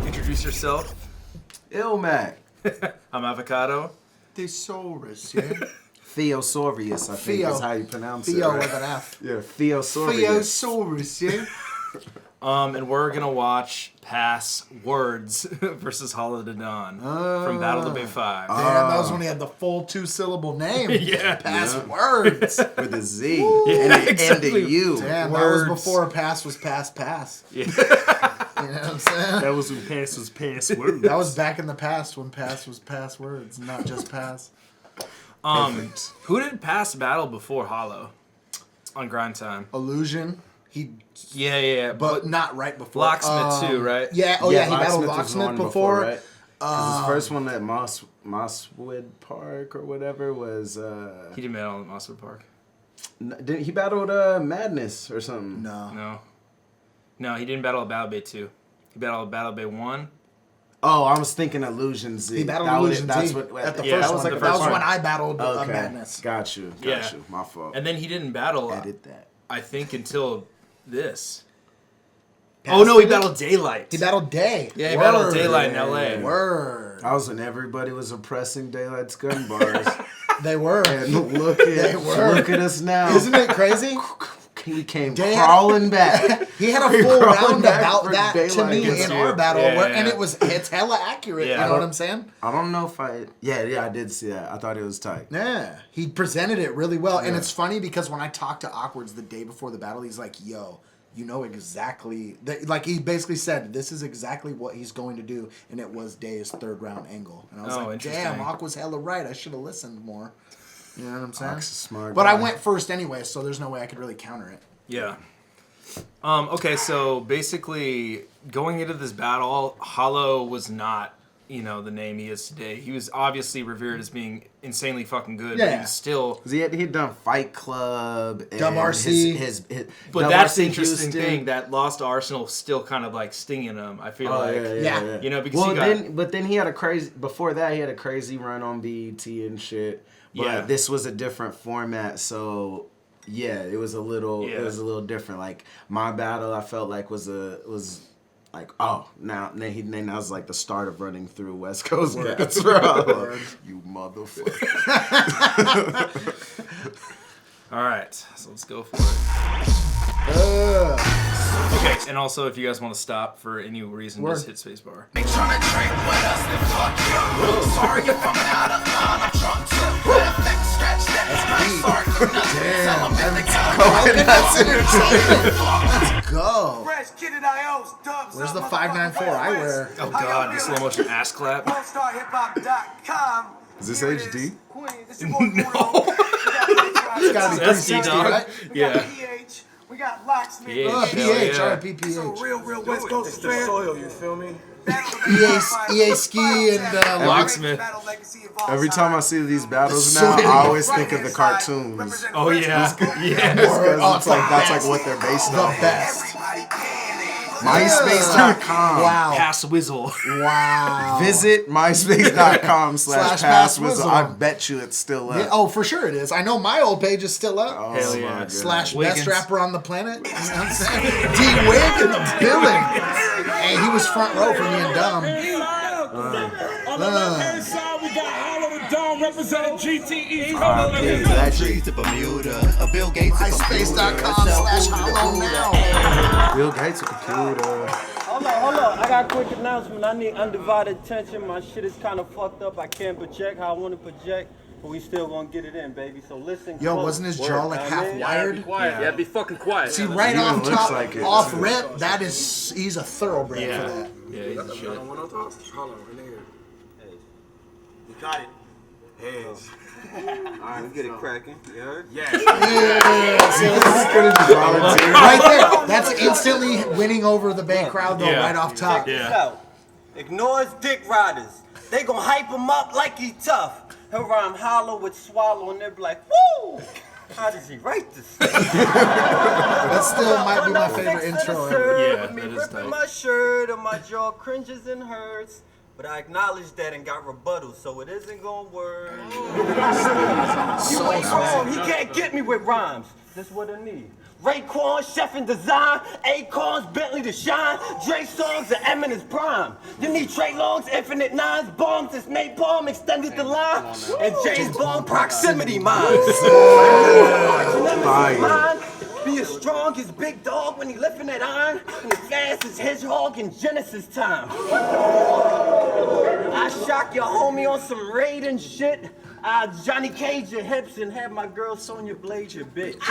Introduce yourself. Illmac. I'm Avocado. The Saurus, yeah. Theosaurus, I think is how you pronounce it. Theo Right? with an F. Yeah, Theosaurus. Theosaurus, yeah. And we're gonna watch Pass Words versus Hollow to Dawn from Battle of the Bay 5. Damn, that was when he had the full 2-syllable name. Yeah. Passwords. With a Z. Yeah, and exactly. a U. Damn, Words. that was before pass was pass. Yeah. You know what I'm saying? That was when pass was passwords. That was back in the past when pass was passwords, not just pass. Who did Pass battle before Hollow on Grind Time? Illusion. He, Yeah. but not right before. Locksmith too, right? Yeah. Oh yeah, he battled was the Locksmith one before. right? 'Cause his first one at Mosswood Park or whatever was. He didn't battle at Mosswood Park. Didn't he battled Madness or something? No, he didn't battle at Battle Bay 2. He battled at Battle Bay 1. Oh, I was thinking Illusion Z. He battled That was- Illusion that's Z what, at the yeah, first that was one. like the That was first when one. I battled Okay, Madness. got you. My fault. And then he didn't battle, Edit that. I think, until this. Pass Oh no, he did it? battled Daylight. He battled Day. Yeah, he battled Daylight in Yeah. LA. Word. I was when everybody was oppressing Daylight's gun bars. They were. And look They were. at us now. Isn't it crazy? He came Day- crawling back. He had a full Crawling round back about for that to Daylight me against in you. our battle, Yeah, and yeah. it's hella accurate. Yeah. You know what I'm saying? I don't know if I. Yeah, I did see that. I thought it was tight. Yeah, he presented it really well, and it's funny because when I talked to Awkwards the day before the battle, he's like, "Yo, you know exactly." Like he basically said, "This is exactly what he's going to do," and it was Day's third round angle. And I was like, interesting. "Damn, Awk was hella right. I should have listened more." You know what I'm saying? Awk's a smart But guy. I went first anyway, so there's no way I could really counter it. Yeah. Okay, so basically, going into this battle, Hollow was not, the name he is today. He was obviously revered as being insanely fucking good, but he Yeah. was still... 'Cause he'd done Fight Club. And Dub RC. His But Dub that's the RC interesting Houston. thing, that lost to Arsenal still kind of like stinging him, I feel like. Yeah. Because Well, he got... but then he had a crazy. Before that, he had a crazy run on BET and shit. But Yeah. this was a different format, so yeah, it was a little. Yeah. It was a little different. Like my battle, I felt like was like, oh, now that was like the start of running through West Coast guys, bro. You motherfucker. All right, so let's go for it. Okay, and also if you guys want to stop for any reason, just hit spacebar. They tryna drink with us, then fuck you. Sorry if I'm out of line, I'm drunk too. Let effect scratch that. I'm sorry for nothing. Let's go. Fresh Kid at IO's dubs. Where's the 594 I wear? Oh god, the slow motion ass clap. WorldStarHipHop.com. Is this HD? No. It's gotta be That's 360, dog. right? Yeah. PH. We got Locksmith. Yeah. Oh, Hell PH, yeah. RIP It's a PH. real West Coast affair. soil, you feel me? EA Ski and Locksmith. Every time I see these battles The now, soil. I always think of the cartoons. Oh yeah. Yeah. Because that's like what they're based the on. best. MySpace.com. Wow. Pass Whizzle. Wow. Visit myspace.com/passwizzle. I bet you it's still up. Yeah, oh, for sure it is. I know my old page is still up. Oh, Hell my yeah. God. Slash Wiggins. best rapper on the planet. You know what I'm saying? D-Wig in the building. Hey, he was front row for me and Dumb. On the left-hand side, we got Hollow the Dawn representing GTE. To Bermuda. A Bill Gates. MySpace.com/hollow now. Bill Gates a computer. Hold on. I got a quick announcement. I need undivided attention. My shit is kind of fucked up. I can't project how I want to project, but we still gonna get it in, baby. So listen. Yo, close. wasn't his jaw like half Be wired? quiet. Yeah, be fucking quiet. See, right Even off looks top, like it. off rip, he's a thoroughbred Yeah. for that. Yeah, he's a shit. Hold on, You got it. Heads. Alright, we get it cracking. You heard? Right there. That's instantly winning over the Bay crowd, though, Yeah. right off top. Yeah. So, ignore his dick riders. They gon' hype him up like he tough. He'll rhyme hollow with swallow and they'll be like, woo! How does he write this? That still might be my favorite intro ever. Yeah, With me that is ripping tight. my shirt and my jaw cringes and hurts. But I acknowledge that and got rebuttal, so it isn't gonna work. You ain't wrong, he can't get me with rhymes. That's what I need. Raekwon, Chef and Design, Acorns, Bentley to shine, Dre songs at Eminem's prime. You need Trey Long's Infinite Nines, bombs, it's napalm, extended the line, and James Bond proximity mines. Be as strong as Big Dog when he lifting that iron, and as fast as Hedgehog in Genesis time. I shock your homie on some Raiden shit. I Johnny Cage your hips and have my girl Sonya Blade your bitch.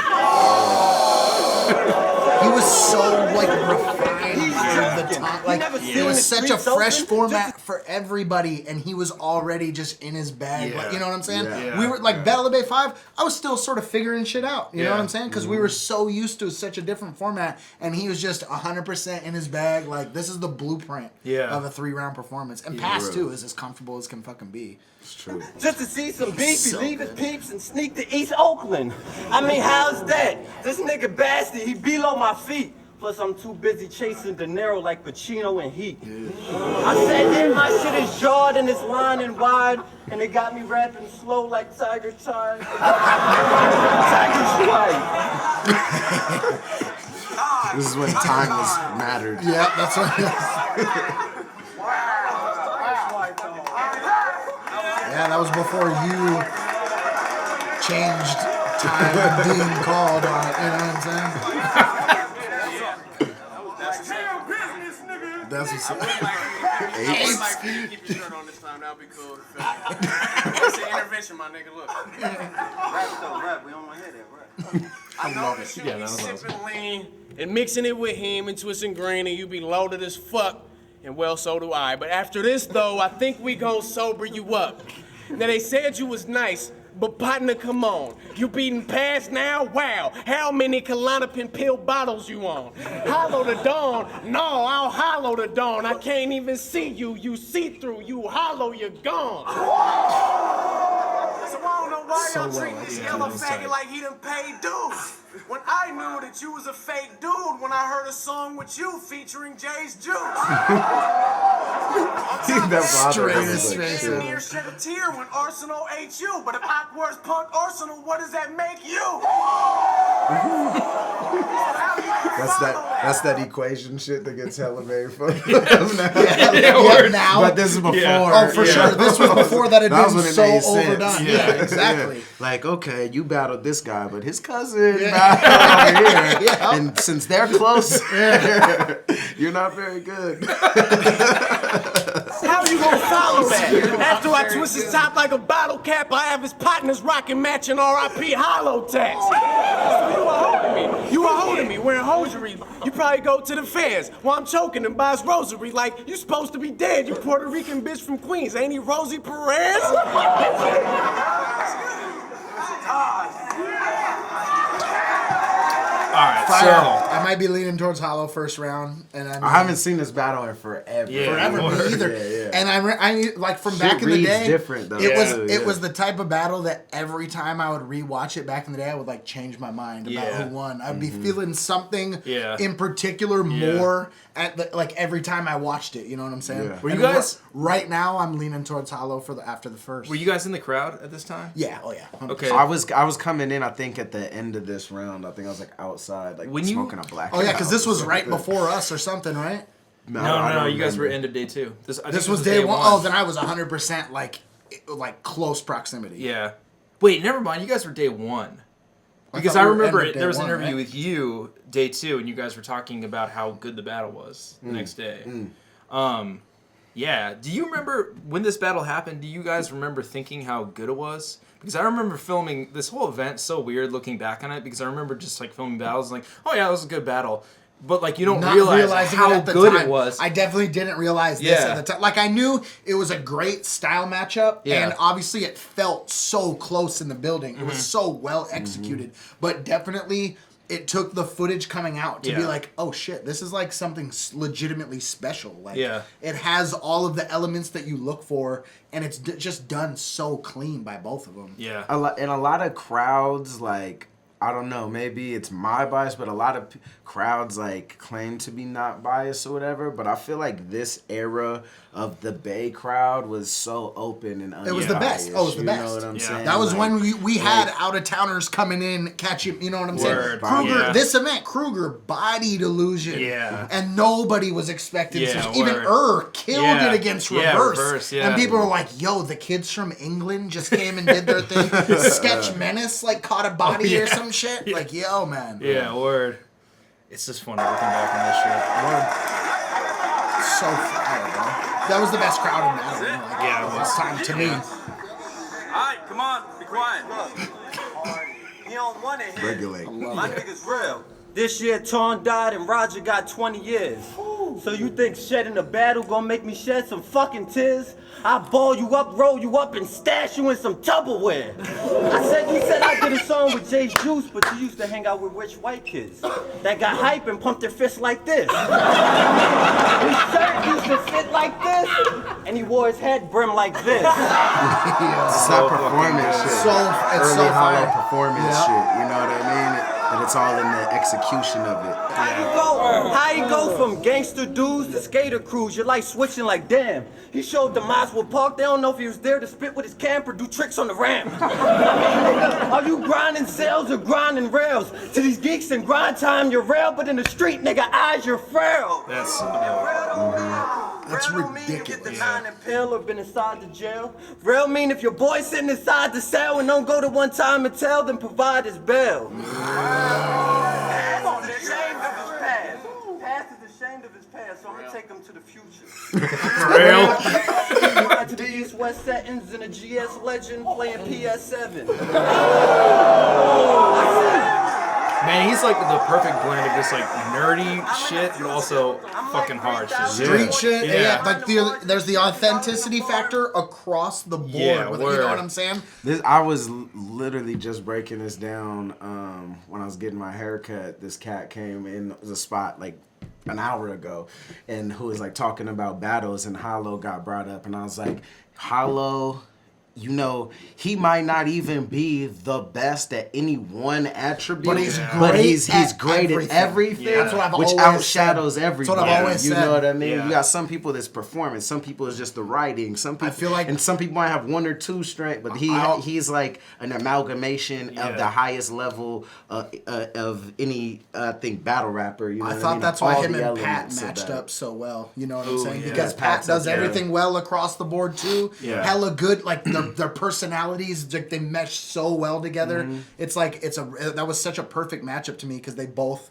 He was so like refined for the time. Like it was such a fresh format for everybody, and he was already just in his bag. Like, you know what I'm saying? We were like Battle of the Bay 5. I was still sort of figuring shit out. You know what I'm saying? Because we were so used to such a different format, and he was just 100% in his bag. Like this is the blueprint of a 3-round performance, and Pass 2 is as comfortable as can fucking be. It's true. Just to see some beef, he leave his peeps and sneak to East Oakland. I mean, how's that? This nigga bastard, he below my feet. Plus, I'm too busy chasing De Niro like Pacino and Heat. I said, yeah, my shit is jarred and it's line and wide, and it got me rapping slow like Tiger Tide. Tiger Swipe. This is when time was mattered. Yeah, that's what. Yeah, that was before you changed time being called on it, you know what I'm saying? That's what's up. Keep your shirt on this time, that'll be cool. That's an intervention, my nigga, look. Rap though, rap, we don't want to hear that rap. I know that you be sipping lean and mixing it with him and twisting green and you be loaded as fuck. And well, so do I. But after this, though, I think we gon' sober you up. Now, they said you was nice, but partner, come on. You beating past now? Wow. How many Klonopin pill bottles you on? Hollow the dawn? No, I'll hollow the dawn. I can't even see you. You see through. You hollow, you're gone. So I don't know why y'all treat this yellow faggot like he done paid dues. When I knew that you was a fake dude when I heard a song with you featuring Jay's Juice. Near shed a tear when Arsenal ate you. But if Aqua's punk Arsenal, what does that make you? That's that equation shit that gets hella made fun of now. But this is before. Oh, for sure. This was before that had been so overdone. Sense. Yeah, exactly. Yeah. Like, okay, you battled this guy, but his cousin battled over here. And since they're close, you're not very good. How you gonna follow that? After I twist his top like a bottle cap, I have his partners rocking matching R.I.P. hollow tats. So you were holding me. You were holding me wearing hosiery. You probably go to the fairs while I'm choking and buys rosary like you supposed to be dead. You Puerto Rican bitch from Queens. Ain't he Rosie Perez? Alright, Fire. so I might be leaning towards Hollow first round, and I haven't seen this battle in forever. Forever, me either. Yeah. And I like from Shit back in the day. Different though. It was the type of battle that every time I would rewatch it back in the day, I would like change my mind about who won. I'd be feeling something in particular more at the, like every time I watched it. You know what I'm saying? Were you guys right now? I'm leaning towards Hollow for after the first. Were you guys in the crowd at this time? Yeah. Oh yeah. 100%. Okay. I was coming in. I think at the end of this round. I think I was like outside, like smoking a black. Oh yeah, because this was right before us or something, right? No. You guys were end of day 2. This was day 1. Oh, then I was 100% like close proximity. Yeah. Wait, never mind. You guys were day 1. Because I remember there was an interview with you day 2, and you guys were talking about how good the battle was the next day. Yeah. Do you remember when this battle happened? Do you guys remember thinking how good it was? Because I remember filming this whole event so weird looking back on it, because I remember just like filming battles and like, oh yeah, that was a good battle. But like you don't realize how good it was. I definitely didn't realize this at the time. Like I knew it was a great style matchup, and obviously it felt so close in the building. It was so well executed, but definitely it took the footage coming out to be like, oh shit, this is like something legitimately special. Like it has all of the elements that you look for, and it's just done so clean by both of them. And a lot of crowds like I don't know, maybe it's my bias, but a lot of crowds like claim to be not biased or whatever. But I feel like this era of the Bay crowd was so open and unbiased. It was the best. Oh, it was the best. You know what I'm saying? That was like, when we had out-of-towners coming in, catching, you know what I'm saying? Kruger, this event, Kruger bodied Illusion. Yeah. And nobody was expecting Yeah, even killed it against Reverse. Yeah. And people were like, yo, the kids from England just came and did their thing. Sketch Menace, like, caught a body or some shit. Yeah. Like, yo, man. Yeah, word. It's just funny looking back on this So fire, bro. That was the best crowd in that. Like, Yeah, this time to me. Alright, come on, be quiet. He don't want it here. Regulate. My nigga's real. This year, Torn died and Roger got 20 years. So you think shedding a battle gonna make me shed some fucking tears? I ball you up, roll you up, and stash you in some Tupperware. You said I did a song with Jay's Juice, but you used to hang out with rich white kids that got hype and pumped their fists like this. His shirt used to fit like this, and he wore his head brim like this. It's that performance shit. It's so Early hollow fire. performance shit. You know what I mean? And it's all in the execution of it. How you go from gangster dudes to skater crews? You're like switching like damn. He showed the Maswell Park. They don't know if he was there to spit with his camper, do tricks on the ramp. Are you grinding sales or grinding rails? To these geeks in grind time, you're real, but in the street, nigga, eyes, you're frail. That's so dope. That's Real don't mean you get the ridiculous. 9 and pill or been inside the jail. Real mean if your boy sitting inside the cell and don't go to one time and tell, then provide his bail. Past is ashamed of his past. Past is ashamed of his past, so I'm gonna take him to the future. Real. To the East-West settings in a GS Legend playing PS7. Man, he's like the perfect blend of just like nerdy shit and also fucking hard shit. Street shit. Yeah. Yeah. Like there's the authenticity factor across the board. Yeah, with it, you word. know what I'm saying? I was literally just breaking this down when I was getting my haircut. This cat came in the spot like an hour ago and who was like talking about battles, and Hollow got brought up, and I was like, Hollow, you know, he might not even be the best at any one attribute, But he's but great he's at great everything. at everything, Yeah. That's what I've which always outshadows said. everything. That's what I've always you said. know what I mean? Yeah. You got some people that's performance, some people is just the writing, some people feel like- and some people might have one or two strength, but he's like an amalgamation of the highest level of any I think battle rapper. You know I what I thought mean? that's why All him the and Pat elements of matched that. up so well. You know what I'm Ooh, saying? yeah. Because Pat's Pat does up there. everything well across the board too. Yeah. Hella good. Like their personalities, like, they mesh so well together. Mm-hmm. It's like that was such a perfect matchup to me because they both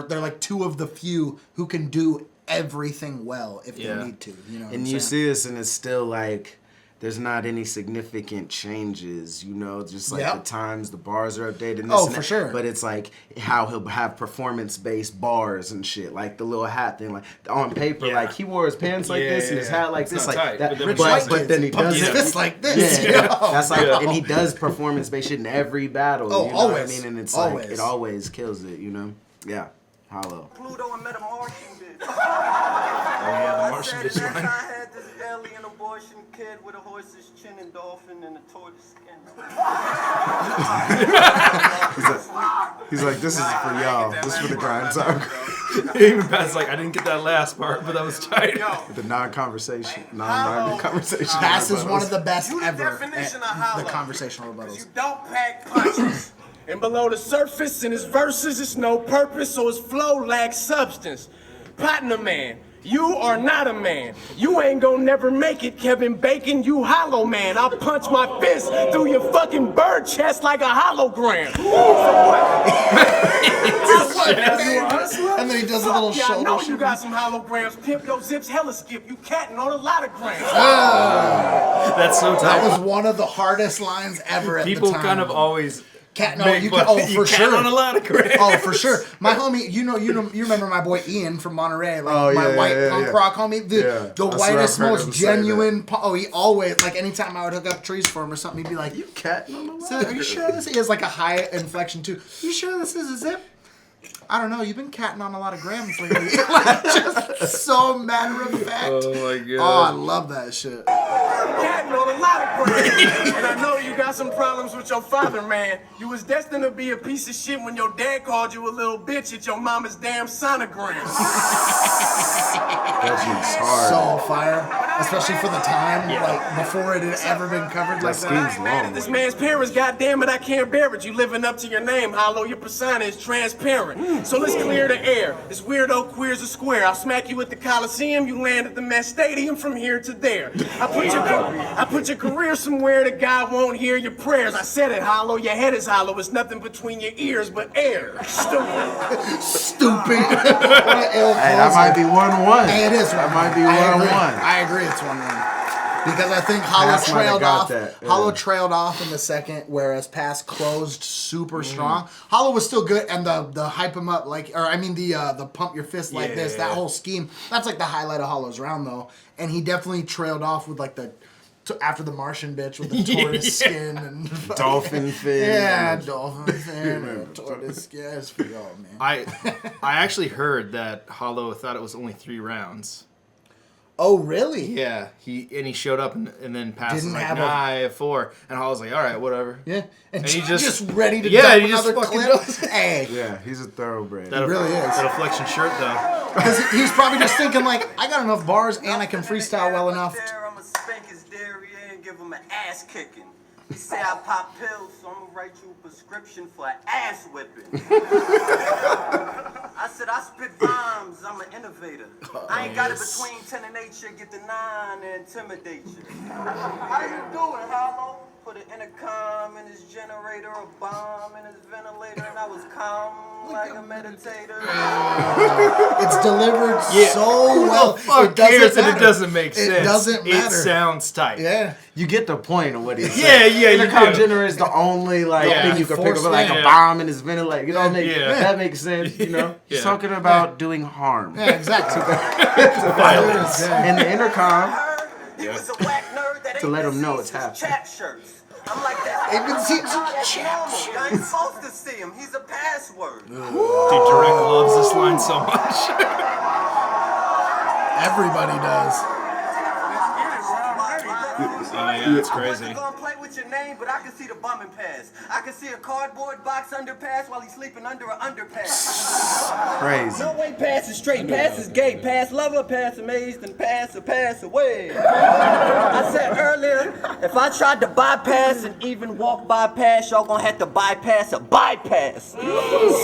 they're like two of the few who can do everything well if Yeah. they need to. You know what And I'm you saying? see this, and it's still like there's not any significant changes, you know, just like Yep. the times the bars are updated. And this Oh, and for that. sure. But it's like how he'll have performance-based bars and shit, like the little hat thing, like on paper, Yeah. like he wore his pants like this and his hat like It's this, not like tight, that. but then Rich when white you- But then he pumps does his it. fist like this. Yeah, Yo. that's like, and he does performance-based shit in every battle. Oh, you know always. what I mean? And it's Always. like it always kills it, you know? Yeah, Hollow. Pluto and met a Martian bitch. Oh yeah, the Martian I said bitch that line. I had this alien abortion kid with a horse's chin and dolphin and a tortoise skin. He's like, this is for y'all. This is for the grind time. Even Pat's like, I didn't get that last part, but that was tight. The non-conversation, non-conversation. Pass is one of the best You the ever definition at of hollow. the conversational You rebuttals. don't pack punches. And below the surface in his verses, it's no purpose, so his flow lacks substance. Partner man, you are not a man. You ain't gonna never make it, Kevin Bacon, you hollow man. I'll punch my fist through your fucking bird chest like a hologram. And then he does a little Yeah, I shoulder know you shimmy. got some holograms. Pimp your zips hella skip. You catting on a lot of grams. That's so tight. That was one of the hardest lines ever at People the time. kind of always Cat, no, make you fun- can, you for cat sure. on a lot of crap. Oh, for sure. My homie, you remember my boy Ian from Monterey, like Oh, my yeah, white yeah, punk yeah. rock homie, the Yeah. I swear whitest, I've heard most him say that. genuine. He always, like, anytime I would hook up trees for him or something, he'd be like, Cat on the "So, are you sure this?" He has like a high inflection too. You sure this is a zip? I don't know. You've been catting on a lot of grams lately. Like, just so matter of fact. Oh my god. Oh, I love that shit. catting on a lot of ground. And I know you got some problems with your father, man. You was destined to be a piece of shit when your dad called you a little bitch at your mama's damn sonogram. That's hard. So fire, especially for the time, like before it had ever been covered like that. Man, this man's parents, goddamn it, I can't bear it. You living up to your name, Hollow. Your persona is transparent. So let's clear the air. This weirdo queer's a square. I'll smack you at the Coliseum. You land at the Met Stadium from here to there. I put your career somewhere that God won't hear your prayers. I said it, Hollow. Your head is hollow. It's nothing between your ears but air. Stupid. Hey, that might be 1-1. Hey, it is 1-1. That might be 1-1. I agree, it's 1-1. Because I think Hollow Pass might have trailed got off. that, yeah. Hollow trailed off in the second, whereas Pass closed super strong. Hollow was still good, and the hype him up the pump your fist like this. That whole scheme. That's like the highlight of Hollow's round though, and he definitely trailed off with like after the Martian bitch with the tortoise skin and dolphin fin. Yeah, dolphin fin and tortoise skin. It's for y'all, man. I actually heard that Hollow thought it was only 3 rounds. Oh, really? Yeah, he showed up and then Pass was Didn't like, have nah, I have 4. And Hollow's like, all right, whatever. Yeah, and he just ready to he dump just another fucking clip. does. Hey, Yeah, he's a thoroughbred. That really is. That Affliction shirt though. because he's probably just thinking like, I got enough bars and I can freestyle well enough. I'ma spank his derriere and give him an ass kicking. He say I pop pills, so I'ma write you a prescription for an ass whipping. I said I spit rhymes, I'm an innovator. I ain't got it between 10 and 8, shit, get the 9 and intimidate you. How you doing, Hollow? Put an intercom in his generator, a bomb in his ventilator, and I was calm like a meditator. It's delivered so Who well. the fuck cares that it doesn't make sense? It doesn't matter. It sounds tight. Yeah. You get the point of what he's saying. Yeah, Intercom you do. generator is the only thing you can pick up, like a bomb in his ventilator. You know, that makes sense. You know, he's talking about doing harm. Yeah, exactly. Violence. And the intercom He was a whack nerd that to let him know it's happening. Chat shirts. I'm like that. Ain't been seen I ain't supposed to see him. He's a password. Dude, Direct loves this line so much. Everybody does. Oh yeah, it's crazy. I wasn't gonna play with your name, but I can see the bumming pass. I can see a cardboard box underpass while he's sleeping under an underpass. crazy. No way, pass is straight, pass is gay, pass lover, pass amazed, and pass away. I said earlier, if I tried to bypass and even walk bypass, y'all gonna have to bypass a bypass.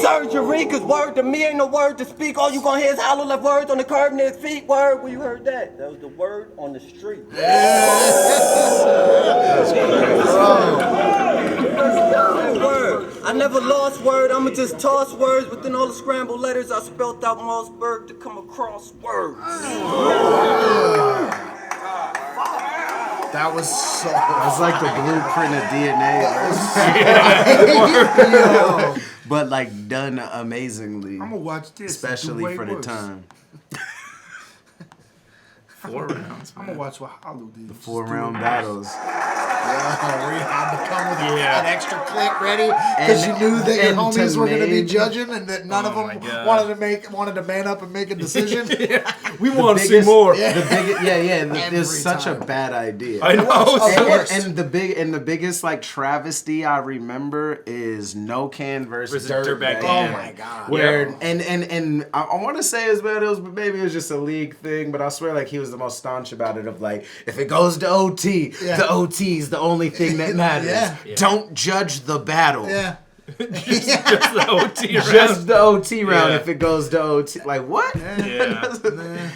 Surgery, cause word to me ain't no word to speak. All you gonna hear is hollow left words on the curb near his feet. Word, where you heard that? That was the word on the street. Word. I never lost word, I'ma just toss words within all the scrambled letters. I spelt out Mossberg to come across words. That was so. It's like the blueprint of DNA, but like done amazingly. I'm gonna watch this. especially for the time. 4 rounds. I'm gonna watch what Hollow did. 4-round battles. Yeah, we had to come with an extra click ready because you knew that your and homies to were going to be name- judging and that none of them wanted to man up and make a decision. We want to see more. The biggest, Every it's such a time. bad idea. I know. And the biggest like travesty I remember is No Can versus Dirtbag Dirtbag. Dan. Oh my god. Where and I want to say as well, maybe it was just a league thing, but I swear like he was the most staunch about it. Of like, if it goes to OT, the OT is the only thing that matters. Yeah. Don't judge the battle. Yeah. Just the OT round. Just the OT round Yeah. if it goes to OT. Like what? Yeah.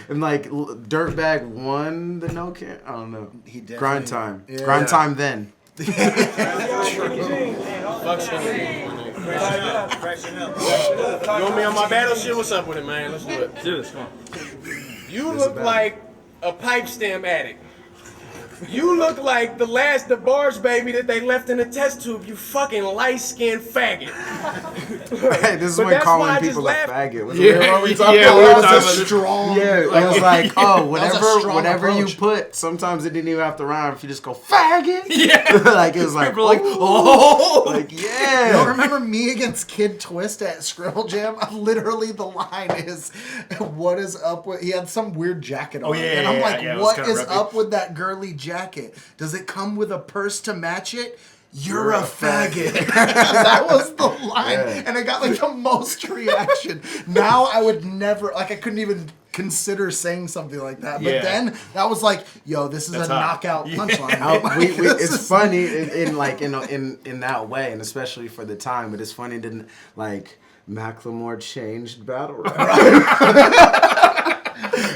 And like Dirtbag won the No Can. I don't know. He definitely- Grind time. Yeah. Grind time then. You want me on my battle shit? What's up with it, man? Let's do it. Do this, come on. You look like a pipe stem addict. You look like the last DeBarge baby that they left in a test tube, you fucking light-skinned faggot. Hey, this is But when that's why I calling just people a laughed. faggot. Was Yeah, what we talking yeah, about? we were It talking was about a this. strong. Yeah, it was like, oh, That was a strong whatever you approach. put, sometimes it didn't even have to rhyme. If you just go faggot, Yeah. like it was like, People were like, oh. like You yeah. don't remember me against Kid Twist at Scribble Jam? Literally, the line is, "What is up with?" He had some weird jacket on, Oh, yeah, and I'm yeah, like, yeah, it was "What kinda is rippy. up with that girly jacket?" jacket? Does it come with a purse to match it? You're a faggot. That was the line. Yeah. And it got like the most reaction. Now I would never, like I couldn't even consider saying something like that. But then that was like, yo, this is knockout punchline. It's funny in that way, and especially for the time. But it's funny that like Macklemore changed battle rap.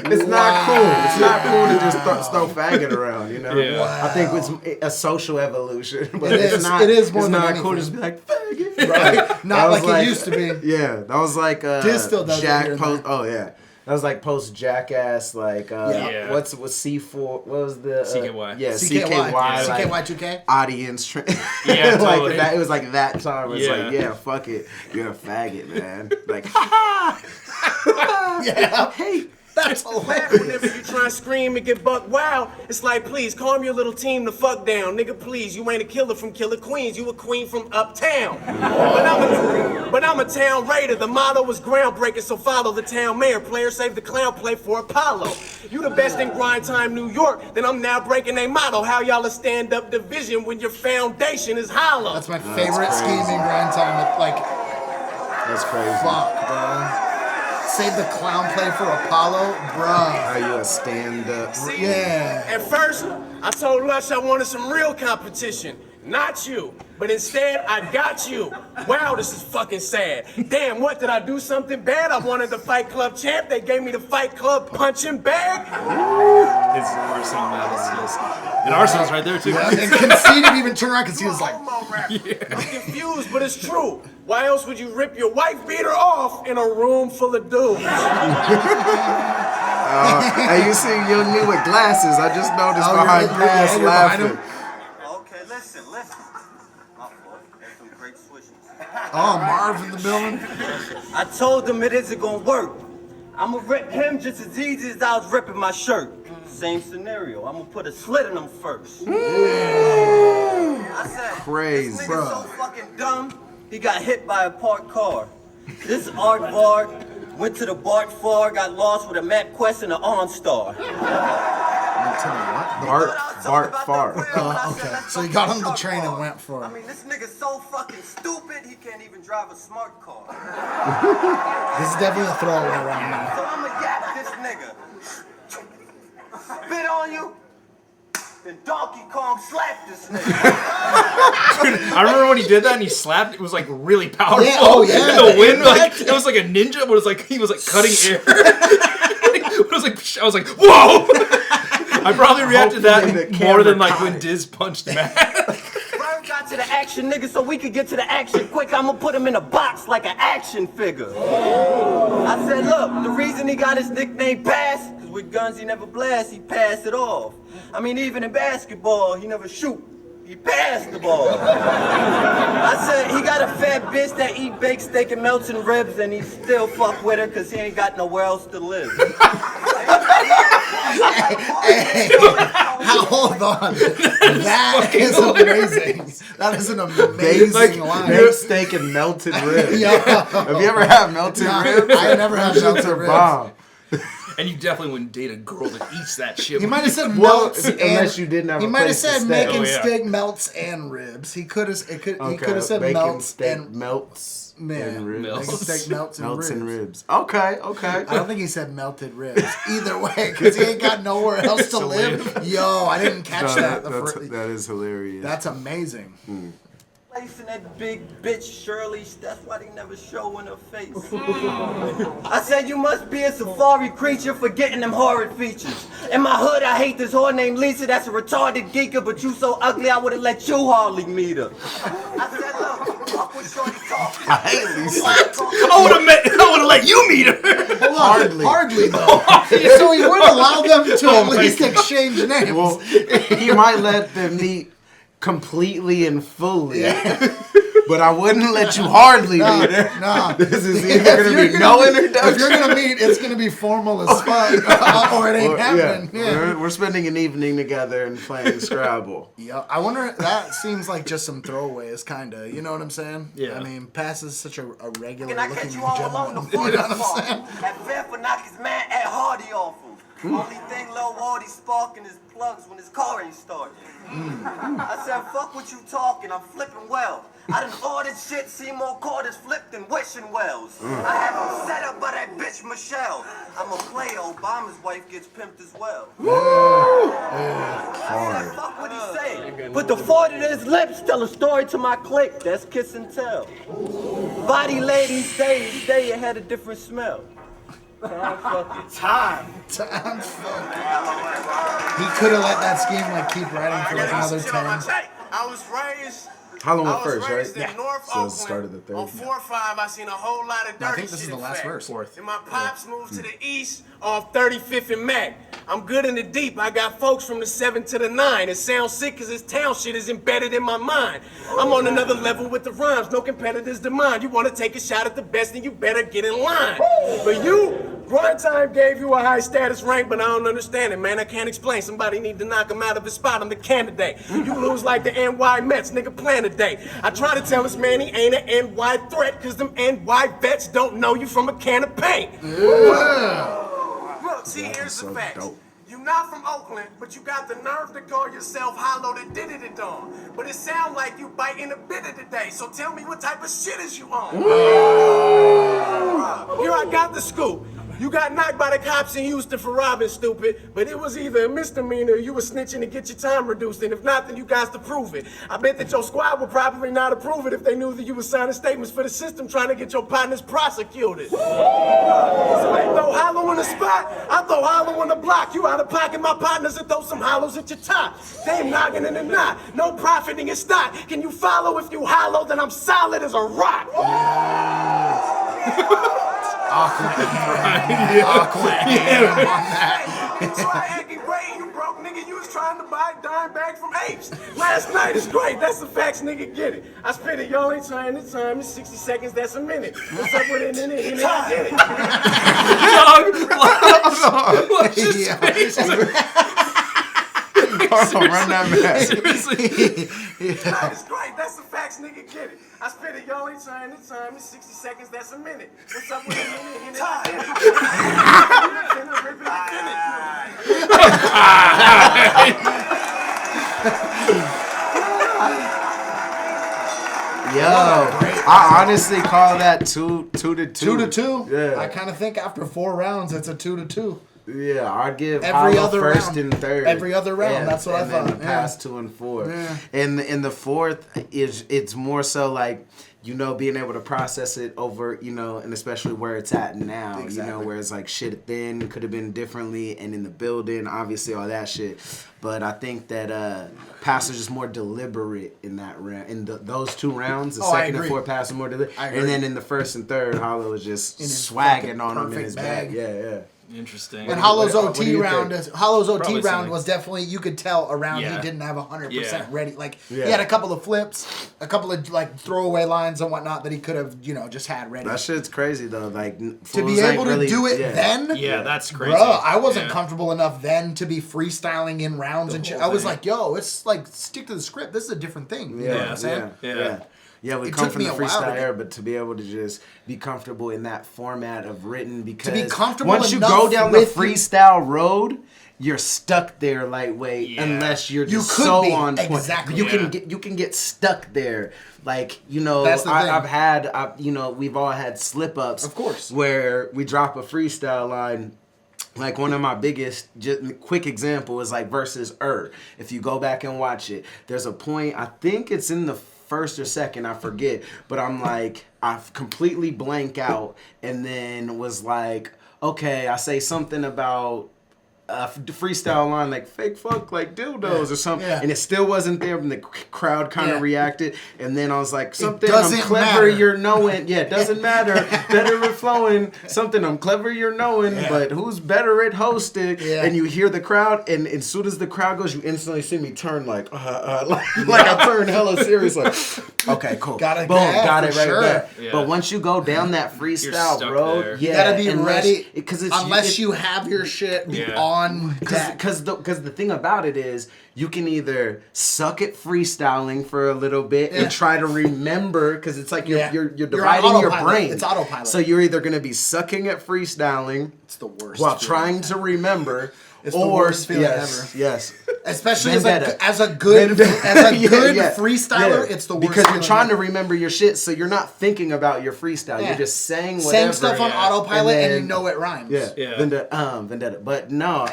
It's not cool. It's not cool to just throw faggot around, you know? Yeah. Wow. I think it's a social evolution. But it is more it's not cool to just be like, faggot. Right? Not like it used to be. Yeah. That was like Jack post. Oh, yeah. That was like post Jackass, like what's C4? What was the CKY? Yeah, CKY. CKY2K. Audience. Yeah, like totally. that. It was like that time. It's like, yeah, fuck it, you're a faggot, man. Like, ha ha. Yeah. Hey. That's hilarious. Whenever you try to scream and get buck wild, it's like, please, calm your little team the fuck down. Nigga, please, you ain't a killer from Killer Queens. You a queen from uptown. But I'm a town raider. The motto was groundbreaking, so follow the town mayor. Player save the clown, play for Apollo. You the best in grind time New York, then I'm now breaking a motto. How y'all a stand-up division when your foundation is hollow? That's my favorite scheme in grind time. Like, that's crazy. Fuck, bro. Save the clown play for Apollo, bruh. Are you a stand-up? Yeah. At first, I told Lush I wanted some real competition. Not you, but instead I got you. Wow, this is fucking sad. Damn, what, did I do something bad? I wanted the Fight Club champ. They gave me the Fight Club punching bag. His Arsenal medal skills. And Arsenal's right there, too. Yeah, and Conceited even turned around. Conceited was like, I'm confused, but it's true. Why else would you rip your wife beater off in a room full of dudes? Hey, you see your knee with glasses. I just noticed behind Pass laughing. Okay, listen. My fault. That's some great swishes. oh, Marv in the building. I told him it isn't gonna work. I'ma rip him just as easy as I was ripping my shirt. Same scenario. I'ma put a slit in him first. I said, crazy, this nigga's so fucking dumb. He got hit by a parked car. This aardvark went to the Bart Far, got lost with a map quest and an OnStar. Bart Far. Okay. So he got on the train and went for it. I mean, this nigga's so fucking stupid, he can't even drive a smart car. This is definitely a throwaway right now. So I'ma yap this nigga. Spit on you, then Donkey Kong slapped this nigga. I remember when he did that and he slapped. It was like really powerful. Yeah, oh yeah. And the wind, like it was like a ninja, but it was like he was like cutting air. It was like I was like, whoa! I probably reacted that more than like when Diz punched Matt. Got to the action, nigga, so we could get to the action quick. I'ma put him in a box like an action figure. I said, look, the reason he got his nickname Pass, cause with guns he never blast, he pass it off. I mean, even in basketball, he never shoot. He passed the ball. I said, he got a fat bitch that eat baked steak and melting ribs, and he still fuck with her cause he ain't got nowhere else to live. Hey, hold on. That is amazing. That is an amazing line. Baked steak and melted ribs. Have you ever had melted ribs? I never had melted ribs. Bomb. And you definitely wouldn't date a girl that eats that shit. He might have said melts, unless you didn't have. He a might have place to said stay. making steak melts and ribs. He could have. He could have said bacon melts steak and melts and ribs. Making steak melts and ribs. Okay. I don't think he said melted ribs. Either way, because he ain't got nowhere else to live. Yo, I didn't catch that. That is hilarious. That's amazing. Placing that big bitch Shirley, that's why they never show in her face. I said you must be a safari creature for getting them horrid features. In my hood, I hate this whore named Lisa, that's a retarded geeker, but you so ugly I would've let you hardly meet her. I said, look, fuck with shorty talking. I hate Lisa. I would've let you meet her. Hardly though. So he would allow them to at least exchange names. Well, he might let them meet completely and fully. But I wouldn't let you hardly meet her. No. This is either going to be no introduction. If you're going to meet, it's going to be formal as fuck. Or it ain't happening. Yeah. We're spending an evening together and playing Scrabble. Yeah, I wonder, that seems like just some throwaways, kind of. You know what I'm saying? Yeah. I mean, Pass is such a regular Can I looking catch you all alone gentleman. the You know what I'm saying? At Fair for knock his man at Hardy off him. Only thing Lil Wardy sparking his plugs when his car ain't starting. I said, fuck what you talking, I'm flipping well. I done ordered shit, see more quarters flipped than wishing wells. I have him set up by that bitch Michelle. I'm a player, Obama's wife gets pimped as well. I said, fuck what he say. Put the 40 to his lips, tell a story to my clique, that's kiss and tell. Body ladies day had a different smell. Time. He could have let that scheme like keep riding for like another 10. I was raised. Hollow went first, right? In North So Oakland. it started the third. On 4 or 5, I seen a whole lot of dirty shit. I think this is the last verse. Fourth. And my pops moved to the east off 35th and Mac. I'm good in the deep. I got folks from the 7 to the 9. It sounds sick because this town shit is embedded in my mind. I'm on another level with the rhymes. No competitors to mine. You want to take a shot at the best, then you better get in line. But you, grind time gave you a high status rank, but I don't understand it, man. I can't explain. Somebody need to knock him out of his spot. I'm the candidate. You lose like the NY Mets, nigga, plan a day. I try to tell this man he ain't an NY threat, cause them NY vets don't know you from a can of paint. Look, see, here's the facts. You not from Oakland, but you got the nerve to call yourself Hollow that did it at dawn. But it sound like you biting a bit of today, so tell me what type of shit is you on? Here I got the scoop. You got knocked by the cops in Houston for robbing, stupid. But it was either a misdemeanor or you were snitching to get your time reduced. And if not, then you guys to prove it. I bet that your squad would probably not approve it if they knew that you were signing statements for the system trying to get your partners prosecuted. So I throw Hollow in the spot, I throw Hollow on the block. You out of pocket, my partners, and throw some hollows at your top. They ain't knocking in the knot, no profit in your stock. Can you follow? If you hollow, then I'm solid as a rock. Awkward. Try acting great, you broke nigga. You was trying to buy a dime bag from Apes. Last night is great, that's the facts, nigga. Get it. I spit it, y'all ain't trying to time. It's 60 seconds, that's a minute. What's up with it in it? And I get it. Run that back. Seriously. It's great, that's the facts, nigga. Get it. I spit it, y'all ain't trying to time. It's 60 seconds, that's a minute. What's up with it in it? And I get Yo, I honestly call that 2 to 2. 2 to 2. Yeah. I kind of think after 4 rounds, it's a 2 to 2. Yeah, I'd give Every Hollow other first round. and third. Every other round, that's what I and then thought, the past 2 and 4. Yeah. And the fourth it's more so like, you know, being able to process it over, you know, and especially where it's at now, Exactly. you know, where it's like shit then could have been differently and in the building, obviously all that shit. But I think that Pastor's just more deliberate in that round. In those 2 rounds, the second and fourth Pastor more deliberate. And then in the first and third, Hollow is just swagging on him in his bag. Yeah. Interesting. And Hollow's what do OT you round think? is Hollow's OT Probably round something. was definitely, you could tell around Yeah. he didn't have 100% ready. Like he Yeah. had a couple of flips, a couple of like throwaway lines and whatnot that he could have, you know, just had ready. That shit's crazy though. Like To fools be able ain't to really- do it yeah. then, Yeah, that's crazy. bro, I wasn't Yeah. comfortable enough then to be freestyling in rounds and shit. I was like, yo, it's like stick to the script. This is a different thing. You know what I'm saying? Yeah, we It come took from me the a while freestyle to era, but to be able to just be comfortable in that format of written, because be comfortable once you enough go down the with freestyle road, you're stuck there lightweight Yeah. unless you're You just could so be, on point. exactly. You Yeah. can get stuck there. Like, you know, That's the thing. you know, we've all had slip ups, Of course. where we drop a freestyle line. Like one of my biggest, just quick example is like versus If you go back and watch it, there's a point, I think it's in the first or second, I forget, but I'm like, I completely blank out and then was like, okay, I say something about freestyle line like fake fuck like dildos or something, and it still wasn't there, and the crowd kind of reacted, and then I was like, something I'm doesn't clever matter. you're knowing, it doesn't matter, better at flowing, something I'm clever you're knowing, but who's better at hosting, and you hear the crowd, and as soon as the crowd goes, you instantly see me turn like I turn hella serious, like, okay, cool, Got it, boom, yeah, got it for right sure. there. Yeah. But once you go down that freestyle stuck road, there. You gotta be ready, because unless you have your shit Yeah. on on deck. Because the thing about it is, you can either suck at freestyling for a little bit and try to remember, because it's like you're dividing your brain. It's autopilot. So you're either going to be sucking at freestyling. It's the worst. While trying to remember. It's the worst feeling ever. Yes. Especially as a good freestyler, it's the worst. Because you're trying to remember your shit, so you're not thinking about your freestyle. Yeah. You're just saying whatever. Same stuff on autopilot, and you know it rhymes. Yeah. Vendetta. But no.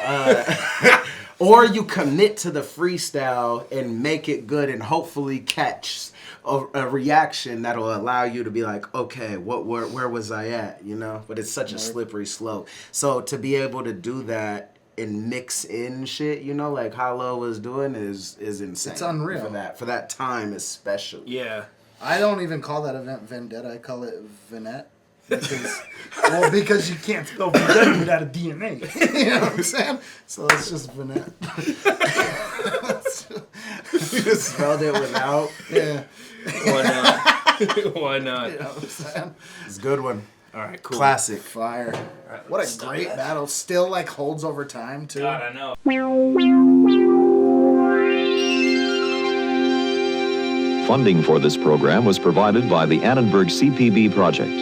Or you commit to the freestyle and make it good, and hopefully catch a reaction that'll allow you to be like, okay, where was I at? You know. But it's such a slippery slope. So to be able to do that and mix in shit, you know, like Hollow was doing is insane. It's unreal for that time especially. Yeah. I don't even call that event Vendetta. I call it Vinette. Because you can't spell Vendetta without a DNA. You know what I'm saying? So it's just Vinette. You just spelled it without. Yeah. Why not? Why not? You know what I'm saying? It's a good one. All right, cool. Classic. Fire. What a great battle. Still like holds over time too. God, I know. Funding for this program was provided by the Annenberg CPB Project.